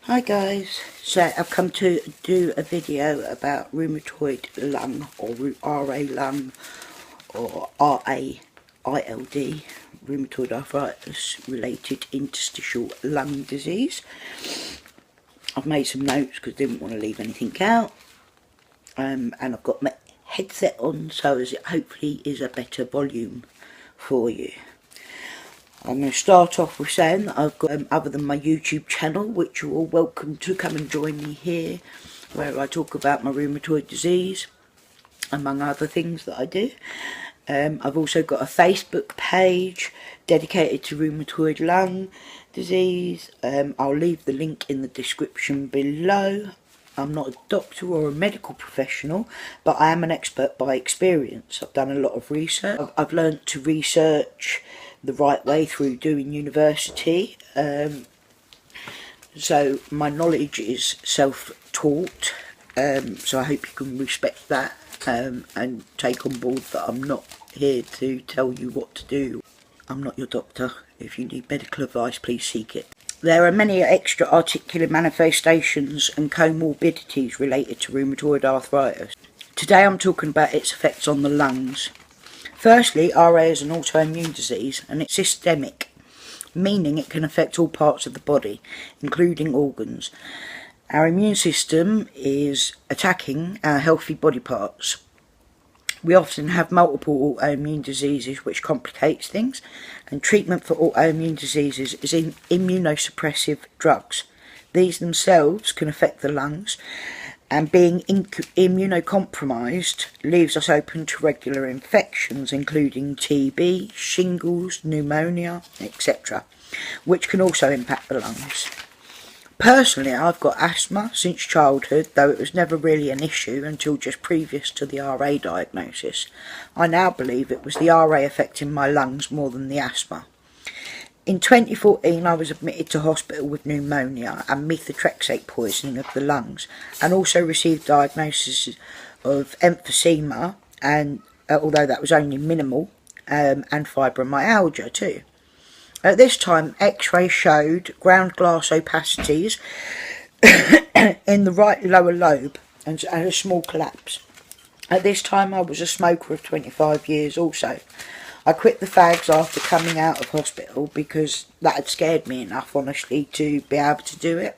Hi guys, so I've come to do a video about rheumatoid lung or RA lung or RA-ILD, rheumatoid arthritis related interstitial lung disease. I've made some notes because I didn't want to leave anything out, and I've got my headset on so as it hopefully is a better volume for you. I'm going to start off with saying that I've got, other than my YouTube channel, which you're all welcome to come and join me here, where I talk about my rheumatoid disease, among other things that I do. I've also got a Facebook page dedicated to rheumatoid lung disease. I'll leave the link in the description below. I'm not a doctor or a medical professional, but I am an expert by experience. I've done a lot of research. I've learned to research the right way through doing university. So my knowledge is self-taught. So I hope you can respect that and take on board that I'm not here to tell you what to do. I'm not your doctor. If you need medical advice, please seek it. There are many extra articular manifestations and comorbidities related to rheumatoid arthritis. Today I'm talking about its effects on the lungs. Firstly, RA is an autoimmune disease and it's systemic, meaning it can affect all parts of the body, including organs. Our immune system is attacking our healthy body parts. We often have multiple autoimmune diseases, which complicates things, and treatment for autoimmune diseases is in immunosuppressive drugs. These themselves can affect the lungs, and being immunocompromised leaves us open to regular infections, including TB, shingles, pneumonia, etc., which can also impact the lungs. Personally, I've got asthma since childhood, though it was never really an issue until just previous to the RA diagnosis. I now believe it was the RA affecting my lungs more than the asthma. In 2014, I was admitted to hospital with pneumonia and methotrexate poisoning of the lungs, and also received diagnosis of emphysema, and although that was only minimal, and fibromyalgia too. At this time, X-ray showed ground glass opacities in the right lower lobe and a small collapse. At this time, I was a smoker of 25 years also. I quit the fags after coming out of hospital because that had scared me enough, honestly, to be able to do it.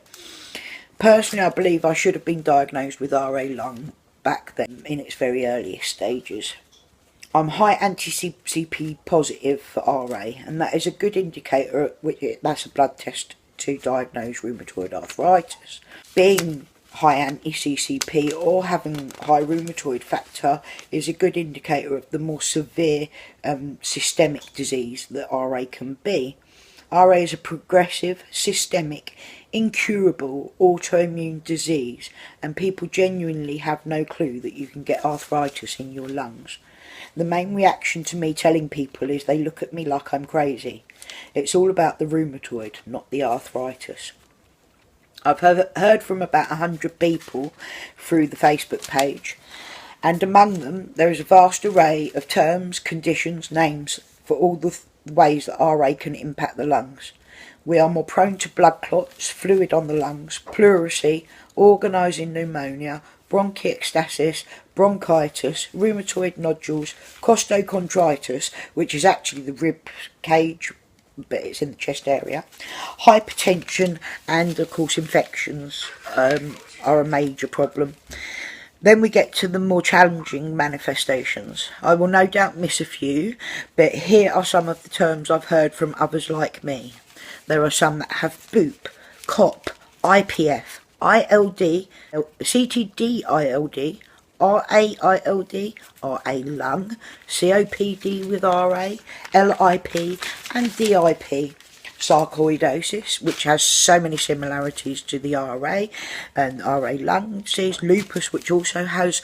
Personally, I believe I should have been diagnosed with RA lung back then in its very earliest stages. I'm high anti-CCP positive for RA, and that is a good indicator. That's a blood test to diagnose rheumatoid arthritis. Being high anti-CCP or having high rheumatoid factor is a good indicator of the more severe systemic disease that RA can be. RA is a progressive, systemic, incurable autoimmune disease, and people genuinely have no clue that you can get arthritis in your lungs. The main reaction to me telling people is they look at me like I'm crazy. It's all about the rheumatoid, not the arthritis. I've heard from about 100 people through the Facebook page, and among them there is a vast array of terms, conditions, names for all the ways that RA can impact the lungs. We are more prone to blood clots, fluid on the lungs, pleurisy, organising pneumonia, bronchiectasis, bronchitis, rheumatoid nodules, costochondritis, which is actually the rib cage, but it's in the chest area, hypertension, and of course infections are a major problem. Then we get to the more challenging manifestations. I will no doubt miss a few, but here are some of the terms I've heard from others like me. There are some that have BOOP, COP, IPF, ILD, CTD-ILD, RA-ILD, RA lung, COPD with RA, LIP and DIP. Sarcoidosis, which has so many similarities to the RA and RA lung disease. Lupus, which also has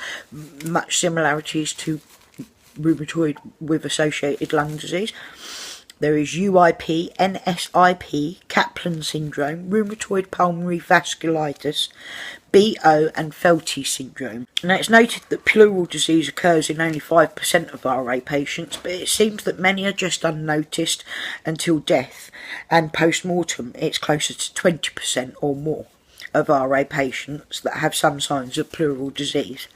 much similarities to rheumatoid with associated lung disease. There is UIP, NSIP, Kaplan syndrome, rheumatoid pulmonary vasculitis, BO and Felty syndrome. Now, it's noted that pleural disease occurs in only 5% of RA patients, but it seems that many are just unnoticed until death, and post-mortem it's closer to 20% or more. of RA patients that have some signs of pleural disease.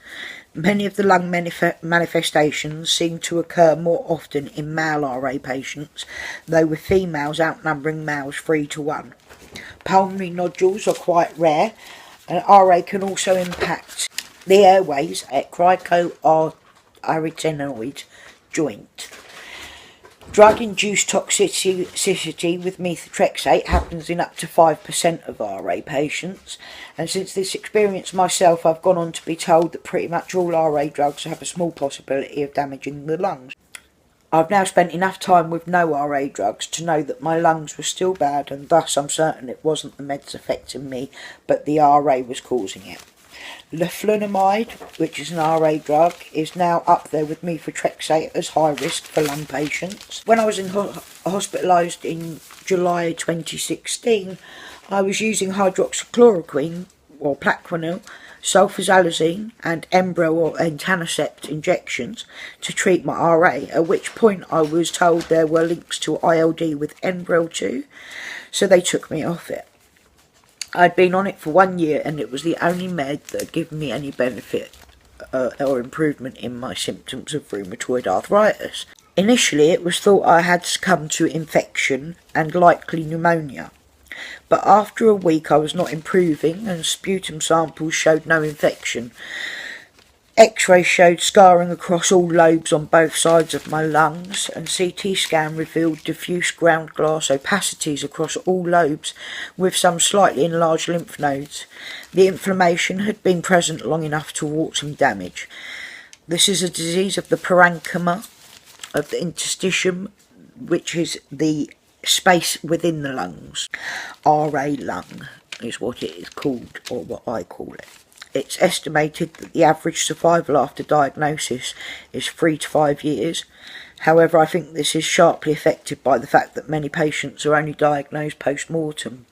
Many of the lung manifestations seem to occur more often in male RA patients, though with females outnumbering males 3 to 1. Pulmonary nodules are quite rare, and RA can also impact the airways at cricoarytenoid joint. Drug-induced toxicity with methotrexate happens in up to 5% of RA patients, and since this experience myself, I've gone on to be told that pretty much all RA drugs have a small possibility of damaging the lungs. I've now spent enough time with no RA drugs to know that my lungs were still bad, and thus I'm certain it wasn't the meds affecting me, but the RA was causing it. Leflunomide, which is an RA drug, is now up there with methotrexate as high risk for lung patients. When I was hospitalised in July 2016, I was using hydroxychloroquine or Plaquenil, sulfasalazine and Enbrel or etanercept injections to treat my RA, at which point I was told there were links to ILD with Enbrel too, so they took me off it. I'd been on it for 1 year, and it was the only med that had given me any benefit or improvement in my symptoms of rheumatoid arthritis. Initially, it was thought I had succumbed to infection and likely pneumonia, but after a week I was not improving, and sputum samples showed no infection. X-ray showed scarring across all lobes on both sides of my lungs, and CT scan revealed diffuse ground glass opacities across all lobes with some slightly enlarged lymph nodes. The inflammation had been present long enough to wart some damage. This is a disease of the parenchyma of the interstitium, which is the space within the lungs. RA lung is what it is called, or what I call it. It's estimated that the average survival after diagnosis is 3 to 5 years. However, I think this is sharply affected by the fact that many patients are only diagnosed post-mortem.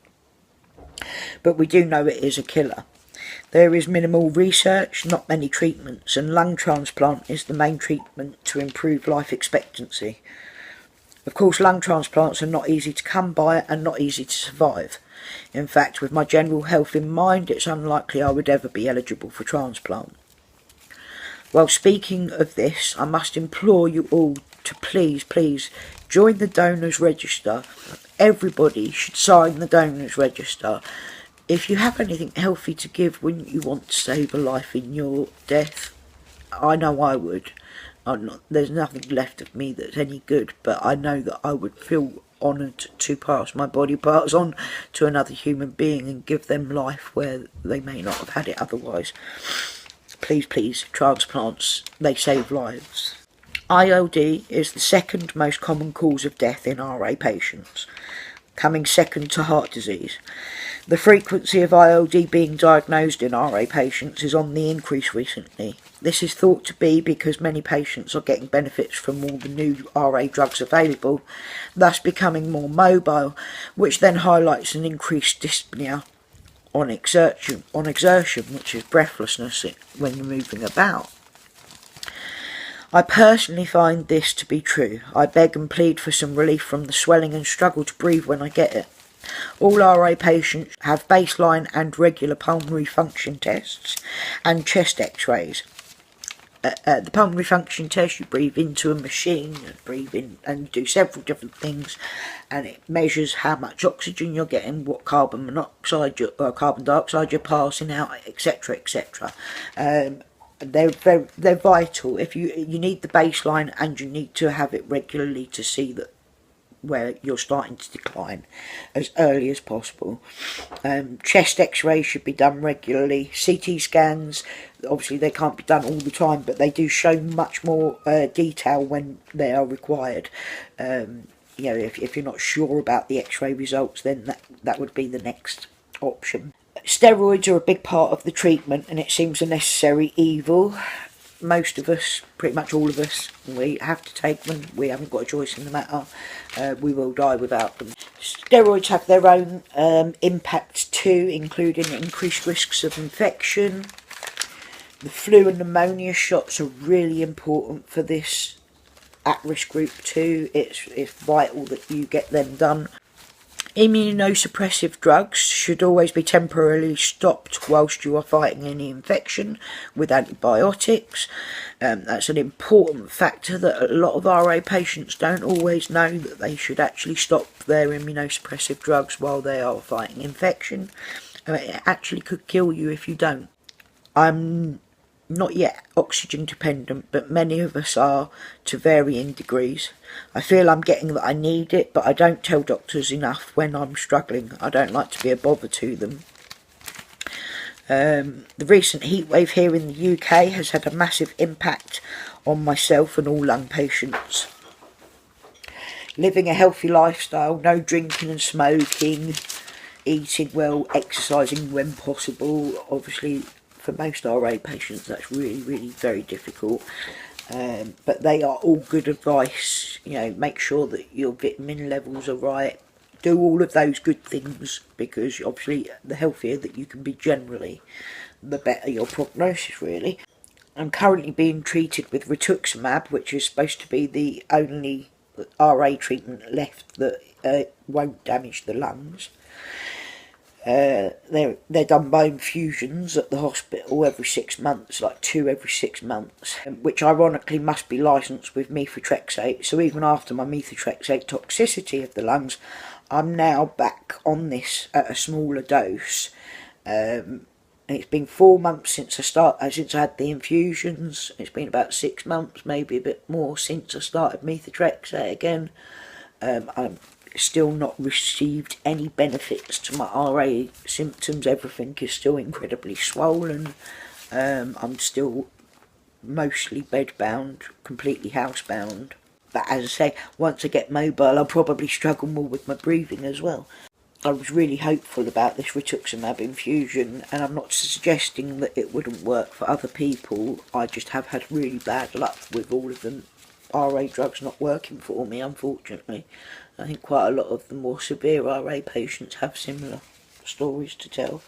But we do know it is a killer. There is minimal research, not many treatments, and lung transplant is the main treatment to improve life expectancy. Of course, lung transplants are not easy to come by and not easy to survive. In fact, with my general health in mind, it's unlikely I would ever be eligible for transplant. While speaking of this, I must implore you all to please join the donors register. Everybody should sign the donors register. If you have anything healthy to give, wouldn't you want to save a life in your death? I know I would. There's nothing left of me that's any good, but I know that I would feel honoured to pass my body parts on to another human being and give them life where they may not have had it otherwise. Please, transplants, they save lives. ILD is the second most common cause of death in RA patients, coming second to heart disease. The frequency of ILD being diagnosed in RA patients is on the increase recently. This is thought to be because many patients are getting benefits from all the new RA drugs available, thus becoming more mobile, which then highlights an increased dyspnea on exertion, which is breathlessness when you're moving about. I personally find this to be true. I beg and plead for some relief from the swelling and struggle to breathe when I get it. All RA patients have baseline and regular pulmonary function tests and chest x-rays. The pulmonary function test, you breathe into a machine, breathe in and do several different things, and it measures how much oxygen you're getting, what carbon monoxide or carbon dioxide you're passing out, etc., etc. They're vital. If you need the baseline, and you need to have it regularly to see that where you're starting to decline as early as possible. Chest x-rays should be done regularly. CT scans, obviously they can't be done all the time, but they do show much more detail when they are required. If you're not sure about the x-ray results, then that would be the next option. Steroids are a big part of the treatment, and it seems a necessary evil. Most of us, pretty much all of us, we have to take them. We haven't got a choice in the matter. We will die without them. Steroids have their own impacts too, including increased risks of infection. The flu and pneumonia shots are really important for this at-risk group too. It's vital that you get them done. Immunosuppressive drugs should always be temporarily stopped whilst you are fighting any infection with antibiotics. That's an important factor that a lot of RA patients don't always know, that they should actually stop their immunosuppressive drugs while they are fighting infection. It actually could kill you if you don't. I'm not yet oxygen dependent, but many of us are to varying degrees. I feel I'm getting that I need it, but I don't tell doctors enough when I'm struggling. I don't like to be a bother to them. The recent heatwave here in the UK has had a massive impact on myself and all lung patients. Living a healthy lifestyle, no drinking and smoking, eating well, exercising when possible. Obviously, for most RA patients, that's really very difficult. But they are all good advice. You know, make sure that your vitamin levels are right. Do all of those good things, because obviously the healthier that you can be generally, the better your prognosis really. I'm currently being treated with Rituximab, which is supposed to be the only RA treatment left that won't damage the lungs. They're done by infusions at the hospital every 6 months, like 2 every 6 months, which ironically must be licensed with methotrexate. So even after my methotrexate toxicity of the lungs, I'm now back on this at a smaller dose. And it's been 4 months since I had the infusions. It's been about 6 months, maybe a bit more, since I started methotrexate again. I'm still not received any benefits to my RA symptoms. Everything is still incredibly swollen. I'm still mostly bedbound, completely housebound. But as I say, once I get mobile, I'll probably struggle more with my breathing as well. I was really hopeful about this Rituximab infusion, and I'm not suggesting that it wouldn't work for other people. I just have had really bad luck with all of the RA drugs not working for me, unfortunately. I think quite a lot of the more severe RA patients have similar stories to tell.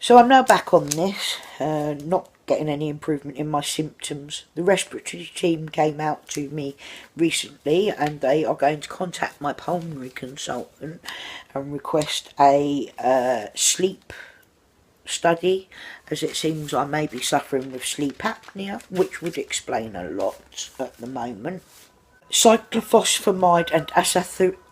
So I'm now back on this, not getting any improvement in my symptoms. The respiratory team came out to me recently, and they are going to contact my pulmonary consultant and request a sleep study, as it seems I may be suffering with sleep apnea, which would explain a lot at the moment. Cyclophosphamide and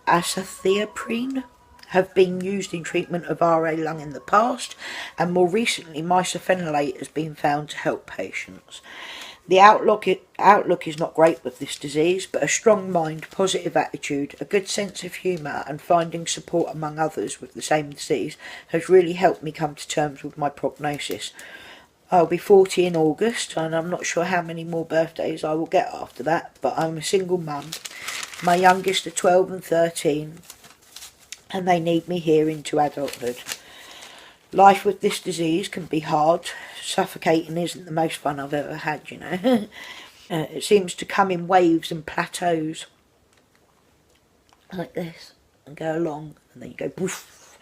azathioprine have been used in treatment of RA lung in the past, and more recently mycophenolate has been found to help patients. The outlook is not great with this disease, but a strong mind, positive attitude, a good sense of humour and finding support among others with the same disease has really helped me come to terms with my prognosis. I'll be 40 in August, and I'm not sure how many more birthdays I will get after that, but I'm a single mum. My youngest are 12 and 13, and they need me here into adulthood. Life with this disease can be hard. Suffocating isn't the most fun I've ever had, you know. It seems to come in waves and plateaus, like this, and go along, and then you go poof,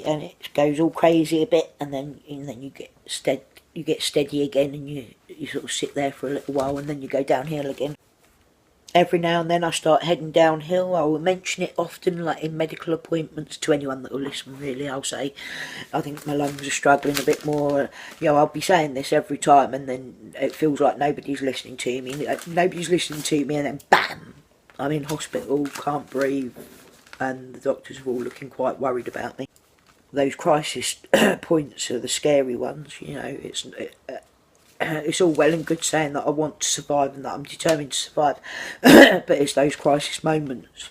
and it goes all crazy a bit, and then you get steady again, and you sort of sit there for a little while, and then you go downhill again. Every now and then I start heading downhill. I will mention it often, like in medical appointments, to anyone that will listen really. I'll say, I think my lungs are struggling a bit more. You know, I'll be saying this every time, and then it feels like nobody's listening to me. Nobody's listening to me, and then BAM! I'm in hospital, can't breathe, and the doctors are all looking quite worried about me. Those crisis points are the scary ones, you know. It's all well and good saying that I want to survive and that I'm determined to survive, but it's those crisis moments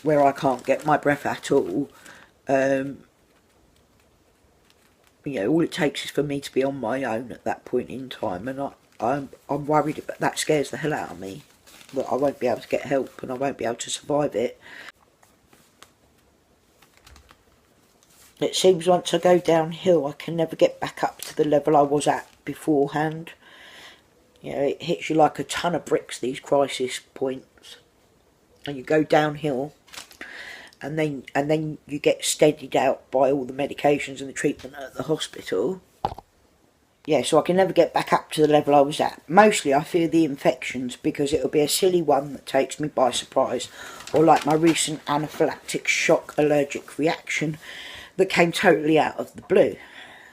where I can't get my breath at all. You know, all it takes is for me to be on my own at that point in time, and I'm worried about that. Scares the hell out of me, that I won't be able to get help and I won't be able to survive it. It seems once I go downhill I can never get back up to the level I was at beforehand. You know, it hits you like a ton of bricks, these crisis points, and you go downhill, and then you get steadied out by all the medications and the treatment at the hospital, yeah, so I can never get back up to the level I was at. Mostly I fear the infections because it'll be a silly one that takes me by surprise, or like my recent anaphylactic shock allergic reaction that came totally out of the blue.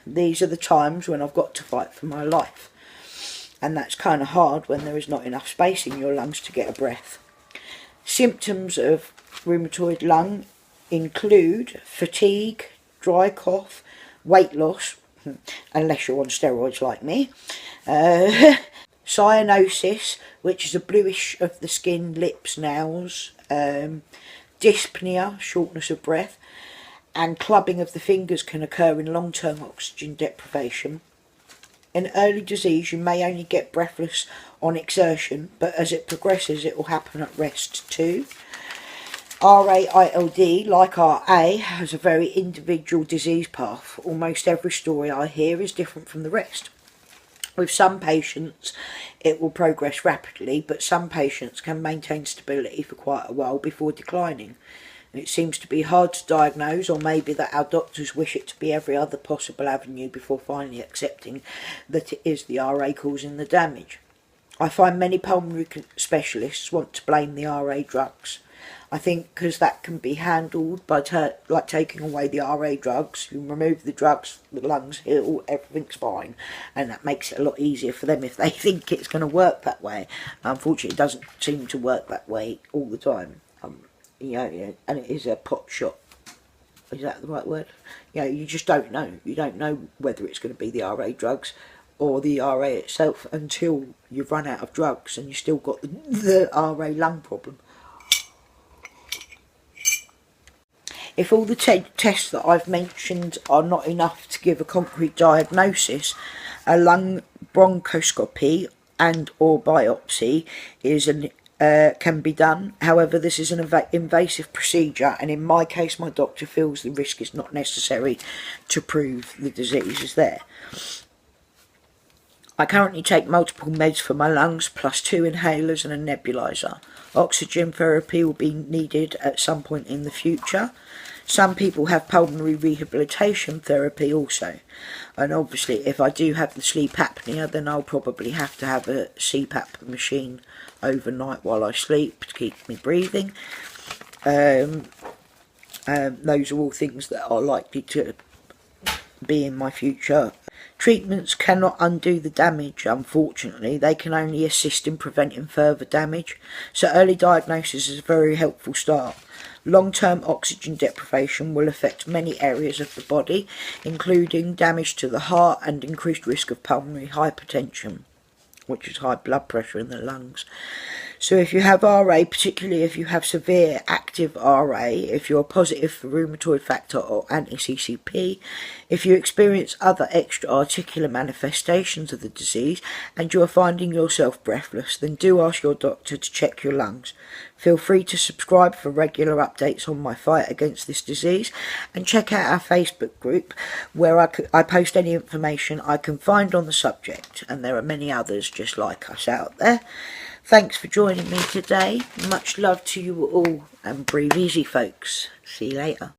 These are the times when I've got to fight for my life, and that's kind of hard when there is not enough space in your lungs to get a breath. Symptoms of rheumatoid lung include fatigue, dry cough, weight loss, unless you're on steroids like me, cyanosis, which is a bluish of the skin, lips, nails, dyspnea, shortness of breath, and clubbing of the fingers can occur in long-term oxygen deprivation. In early disease you may only get breathless on exertion, but as it progresses it will happen at rest too. RA-ILD, like RA, has a very individual disease path. Almost every story I hear is different from the rest. With some patients it will progress rapidly, but some patients can maintain stability for quite a while before declining. It seems to be hard to diagnose, or maybe that our doctors wish it to be every other possible avenue before finally accepting that it is the RA causing the damage. I find many pulmonary specialists want to blame the RA drugs. I think because that can be handled by like taking away the RA drugs, you remove the drugs, the lungs heal, everything's fine, and that makes it a lot easier for them if they think it's going to work that way. Unfortunately, it doesn't seem to work that way all the time. Yeah, and it is a pot shot. Is that the right word? You just don't know. You don't know whether it's going to be the RA drugs or the RA itself until you've run out of drugs and you've still got the RA lung problem. If all the tests that I've mentioned are not enough to give a concrete diagnosis, a lung bronchoscopy and or biopsy can be done. However, this is an invasive procedure, and in my case my doctor feels the risk is not necessary to prove the disease is there. I currently take multiple meds for my lungs, plus 2 inhalers and a nebulizer. Oxygen therapy will be needed at some point in the future. Some people have pulmonary rehabilitation therapy also. And obviously if I do have the sleep apnea, then I'll probably have to have a CPAP machine overnight while I sleep to keep me breathing. Those are all things that are likely to be in my future. Treatments cannot undo the damage, unfortunately. They can only assist in preventing further damage, so early diagnosis is a very helpful start. Long-term oxygen deprivation will affect many areas of the body, including damage to the heart and increased risk of pulmonary hypertension, which is high blood pressure in the lungs. So if you have RA, particularly if you have severe active RA, if you're positive for rheumatoid factor or anti-CCP, if you experience other extra-articular manifestations of the disease and you are finding yourself breathless, then do ask your doctor to check your lungs. Feel free to subscribe for regular updates on my fight against this disease, and check out our Facebook group where I post any information I can find on the subject, and there are many others just like us out there. Thanks for joining me today. Much love to you all, and breathe easy folks. See you later.